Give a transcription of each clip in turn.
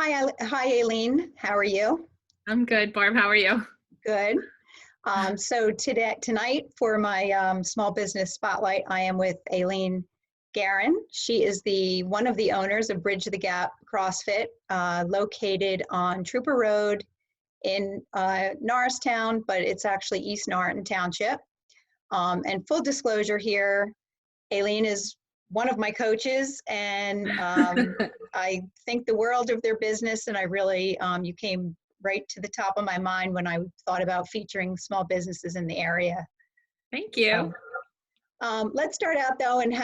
Hi, Aileen. How are you? I'm good, Barb. How are you? Good. Tonight for my small business spotlight, I am with Aileen Guerin. She is the one of the owners of Bridge the Gap CrossFit, located on Trooper Road in Norristown, but it's actually East Norriton Township. And full disclosure here, Aileen is one of my coaches, and I think the world of their business. And I really, you came right to the top of my mind when I thought about featuring small businesses in the area. Thank you. Let's start out though, and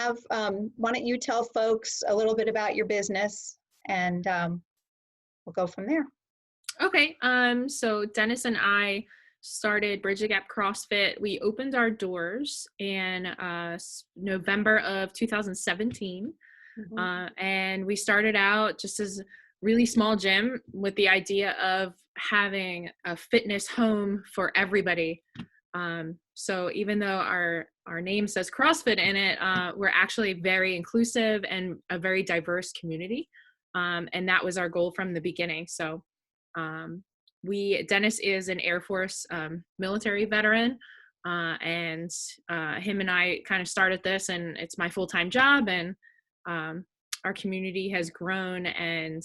why don't you tell folks a little bit about your business, and we'll go from there. Okay. So Dennis and I started Bridge the Gap CrossFit. We opened our doors in November of 2017. And we started out just as a really small gym with the idea of having a fitness home for everybody. So even though our name says CrossFit in it, we're actually very inclusive and a very diverse community. And that was our goal from the beginning. So Dennis is an Air Force military veteran, and him and I kind of started this, and it's my full-time job, and our community has grown and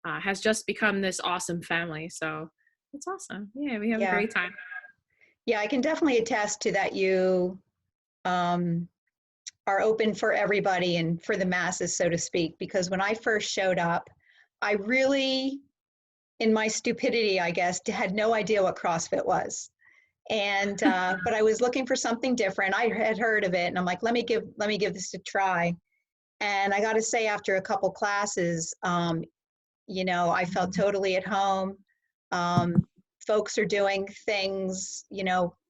has just become this awesome family. So it's awesome. Yeah, we have a great time. Yeah, I can definitely attest to that. You are open for everybody and for the masses, so to speak, because when I first showed up, I really, in my stupidity, I guess, had no idea what CrossFit was. And, but I was looking for something different. I had heard of it, and I'm like, let me give this a try. And I got to say, after a couple classes, I felt totally at home. Folks are doing things,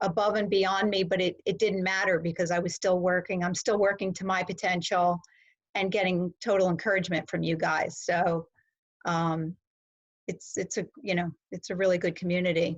above and beyond me, but it didn't matter because I was still working. I'm still working to my potential and getting total encouragement from you guys. So, it's a really good community.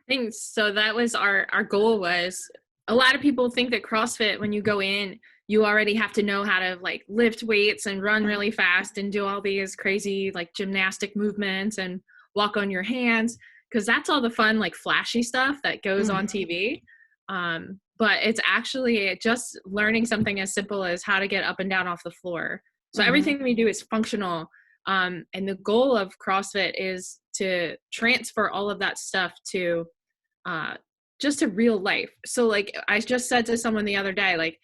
I think so. That was our goal. Was a lot of people think that CrossFit, when you go in, you already have to know how to like lift weights and run really fast and do all these crazy like gymnastic movements and walk on your hands, because that's all the fun like flashy stuff that goes on TV. But it's actually just learning something as simple as how to get up and down off the floor. So everything we do is functional. And the goal of CrossFit is to transfer all of that stuff to just to real life. So like I just said to someone the other day, like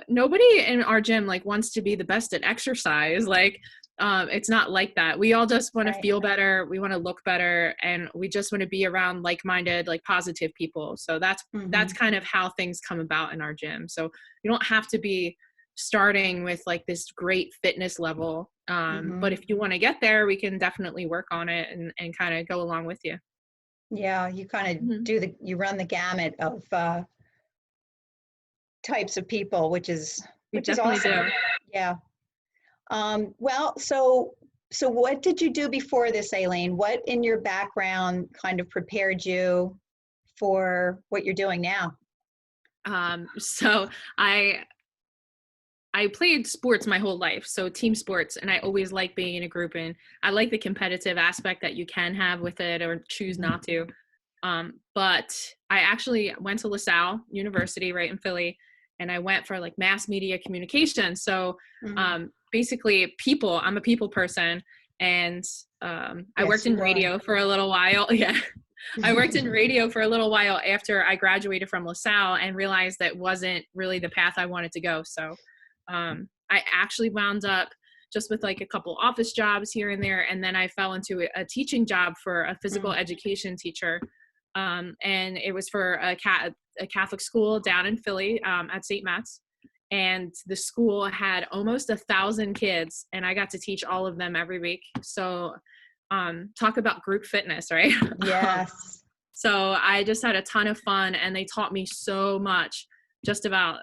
nobody in our gym like wants to be the best at exercise. Like it's not like that. We all just want to feel better. We want to look better, and we just want to be around like-minded, like positive people. So that's kind of how things come about in our gym. So you don't have to be starting with like this great fitness level. But if you want to get there, we can definitely work on it and kind of go along with you. Yeah, you kind of you run the gamut of types of people, which is awesome. Do. Yeah. Well, so what did you do before this, Aileen? What in your background kind of prepared you for what you're doing now? So I played sports my whole life, so team sports, and I always like being in a group, and I like the competitive aspect that you can have with it or choose not to. But I actually went to LaSalle University right in Philly, and I went for like mass media communication. So basically I'm a people person, and I worked in radio for a little while. Yeah. I worked in radio for a little while after I graduated from LaSalle and realized that wasn't really the path I wanted to go. So I actually wound up just with like a couple office jobs here and there. And then I fell into a teaching job for a physical education teacher. And it was for a Catholic school down in Philly at St. Matt's. And the school had almost 1,000 kids, and I got to teach all of them every week. So talk about group fitness, right? Yes. So I just had a ton of fun, and they taught me so much just about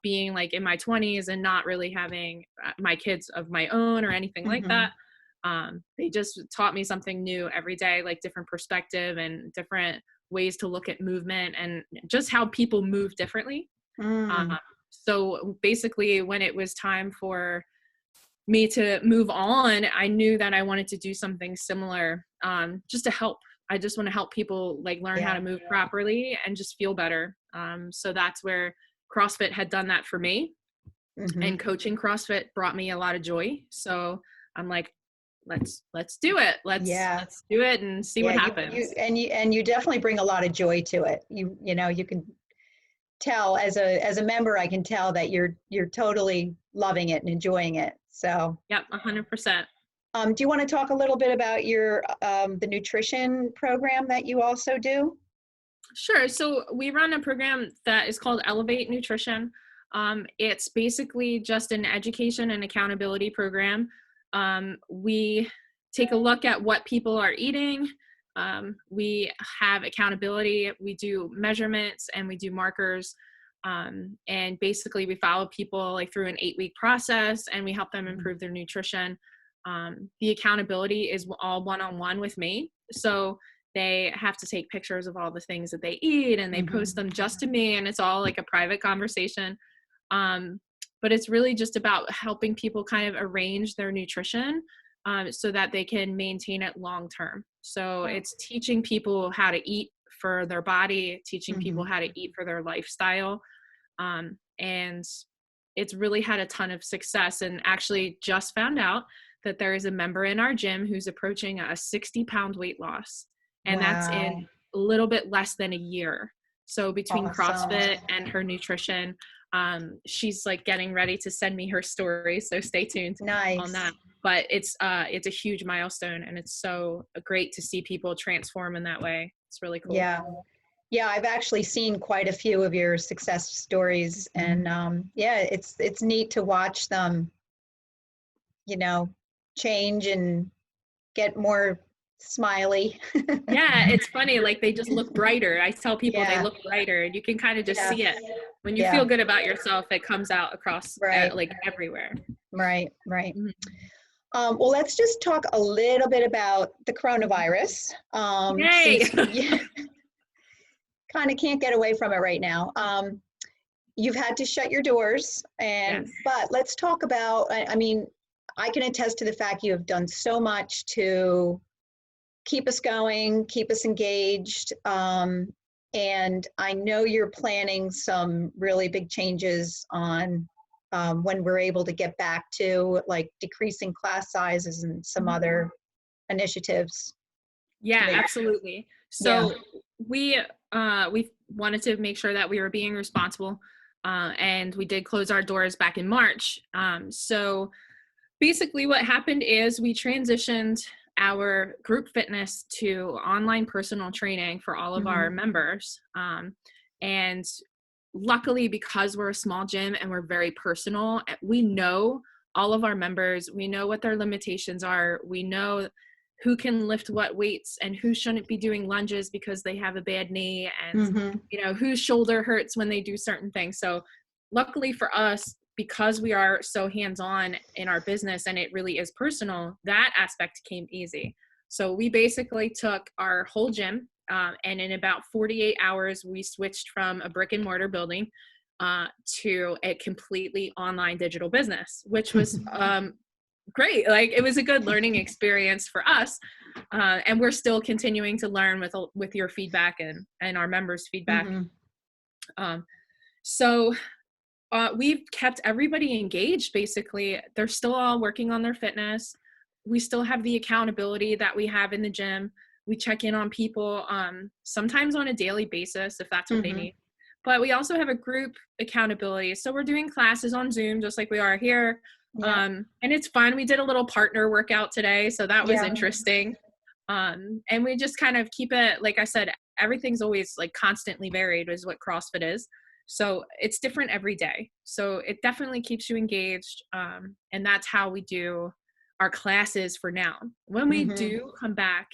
being like in my 20s and not really having my kids of my own or anything like that. They just taught me something new every day, like different perspective and different ways to look at movement and just how people move differently. So basically when it was time for me to move on, I knew that I wanted to do something similar, just to help. I just want to help people like learn how to move properly and just feel better. So that's where CrossFit had done that for me, and coaching CrossFit brought me a lot of joy. So I'm like, let's do it. Let's do it and see what happens. You definitely bring a lot of joy to it. You know, you can tell as a member, I can tell that you're totally loving it and enjoying it. So yep, 100%. Do you want to talk a little bit about your the nutrition program that you also do? Sure. So we run a program that is called Elevate Nutrition. It's basically just an education and accountability program. We take a look at what people are eating. We have accountability. We do measurements and we do markers. And basically we follow people like through an 8-week process, and we help them improve their nutrition. The accountability is all one-on-one with me. So they have to take pictures of all the things that they eat, and they post them just to me, and it's all like a private conversation. But it's really just about helping people kind of arrange their nutrition so that they can maintain it long term. So it's teaching people how to eat for their body, teaching people how to eat for their lifestyle. And it's really had a ton of success, and actually just found out that there is a member in our gym who's approaching a 60-pound weight loss. And that's in a little bit less than a year. So between CrossFit and her nutrition, she's like getting ready to send me her story. So stay tuned on that. But it's a huge milestone, and it's so great to see people transform in that way. It's really cool. Yeah, I've actually seen quite a few of your success stories, and it's neat to watch them, you know, change and get more smiley. Yeah, it's funny. Like they just look brighter. I tell people they look brighter, and you can kind of just see it. When you feel good about yourself, it comes out across like everywhere. Right. Well, let's just talk a little bit about the coronavirus. Yay! Kind of can't get away from it right now. You've had to shut your doors, but let's talk about, I mean, I can attest to the fact you have done so much to keep us going, keep us engaged. And I know you're planning some really big changes on when we're able to get back to like decreasing class sizes and some other initiatives. Yeah, absolutely. So we wanted to make sure that we were being responsible, and we did close our doors back in March. So basically what happened is we transitioned our group fitness to online personal training for all of our members. And luckily, because we're a small gym and we're very personal, we know all of our members, we know what their limitations are. We know who can lift what weights and who shouldn't be doing lunges because they have a bad knee, and you know, whose shoulder hurts when they do certain things. So luckily for us, because we are so hands-on in our business and it really is personal, that aspect came easy. So we basically took our whole gym, and in about 48 hours, we switched from a brick and mortar building to a completely online digital business, which was great. Like it was a good learning experience for us. And we're still continuing to learn with your feedback and our members' feedback. So we've kept everybody engaged. Basically, they're still all working on their fitness. We still have the accountability that we have in the gym. We check in on people sometimes on a daily basis if that's what they need. But we also have a group accountability. So we're doing classes on Zoom just like we are here. And it's fun. We did a little partner workout today, so that was interesting. And we just kind of keep it, like I said, everything's always like constantly varied is what CrossFit is. So it's different every day. So it definitely keeps you engaged. And that's how we do our classes for now. When we do come back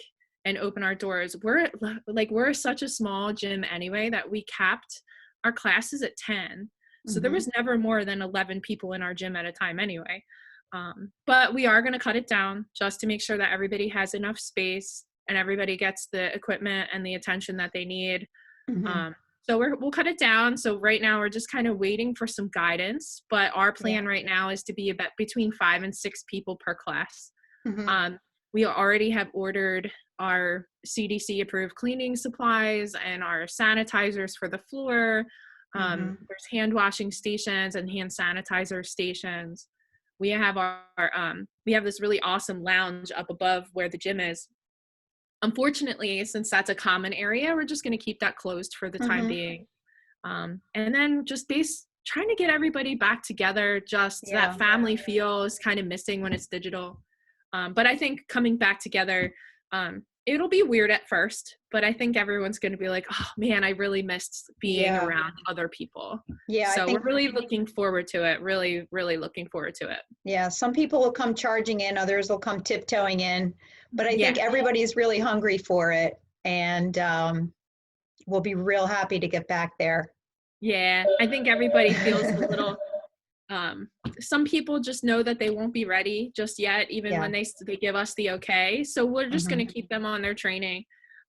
and open our doors, we're such a small gym anyway that we capped our classes at 10. So there was never more than 11 people in our gym at a time anyway. But we are going to cut it down just to make sure that everybody has enough space and everybody gets the equipment and the attention that they need. So we'll cut it down. So right now we're just kind of waiting for some guidance, but our plan right now is to be about between 5 and 6 people per class. Mm-hmm. We already have ordered our CDC approved cleaning supplies and our sanitizers for the floor. There's hand washing stations and hand sanitizer stations. We have we have this really awesome lounge up above where the gym is. Unfortunately, since that's a common area, we're just going to keep that closed for the time being. And then just trying to get everybody back together. Just that family feel is kind of missing when it's digital. But I think coming back together, it'll be weird at first, but I think everyone's going to be like, oh man, I really missed being around other people. Yeah. So we're really looking forward to it. Really, really looking forward to it. Yeah. Some people will come charging in, others will come tiptoeing in, but I think everybody's really hungry for it, and we'll be real happy to get back there. Yeah. I think everybody feels a little, some people just know that they won't be ready just yet, even when they give us the okay. So we're just going to keep them on their training.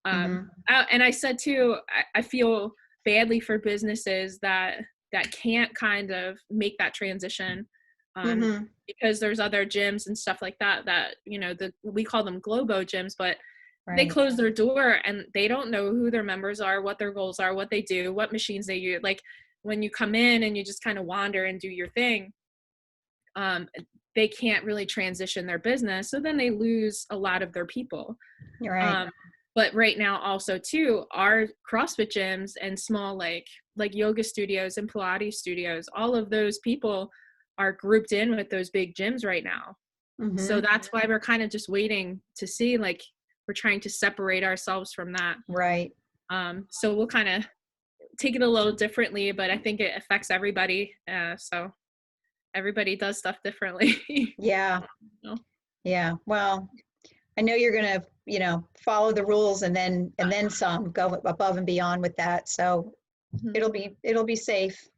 And I said too, I feel badly for businesses that can't kind of make that transition, because there's other gyms and stuff like that, we call them Globo gyms, but they close their door and they don't know who their members are, what their goals are, what they do, what machines they use. Like when you come in and you just kind of wander and do your thing, they can't really transition their business. So then they lose a lot of their people. You're right. But right now also too, our CrossFit gyms and small, like yoga studios and Pilates studios, all of those people are grouped in with those big gyms right now. So that's why we're kind of just waiting to see, like, we're trying to separate ourselves from that. Right. So we'll kind of take it a little differently, but I think it affects everybody. So everybody does stuff differently. Yeah. Yeah. Well, I know you're going to, follow the rules and then some, go above and beyond with that. So it'll be safe.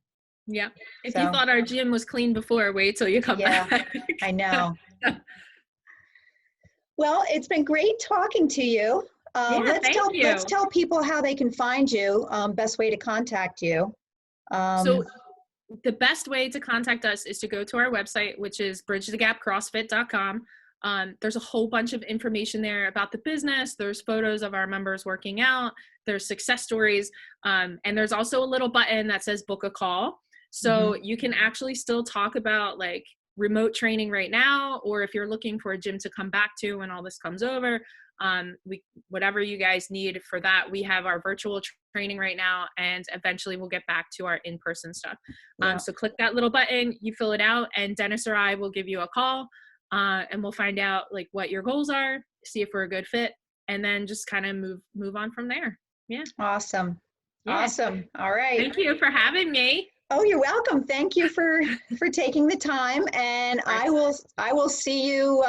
Yeah. If you thought our gym was clean before, wait till you come back. I know. Well, it's been great talking to you. Let's tell people how they can find you, best way to contact you. So the best way to contact us is to go to our website, which is bridgethegapcrossfit.com. There's a whole bunch of information there about the business. There's photos of our members working out. There's success stories. And there's also a little button that says book a call. So you can actually still talk about like remote training right now, or if you're looking for a gym to come back to when all this comes over, whatever you guys need for that, we have our virtual training right now, and eventually we'll get back to our in-person stuff. So click that little button, you fill it out, and Dennis or I will give you a call, and we'll find out like what your goals are, see if we're a good fit, and then just kind of move on from there. Yeah. Awesome. Awesome. All right. Thank you for having me. Oh, you're welcome. Thank you for taking the time, and I will see you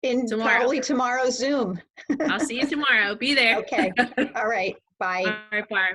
in probably tomorrow's Zoom. I'll see you tomorrow. Be there. Okay. All right. Bye. All right. Bye.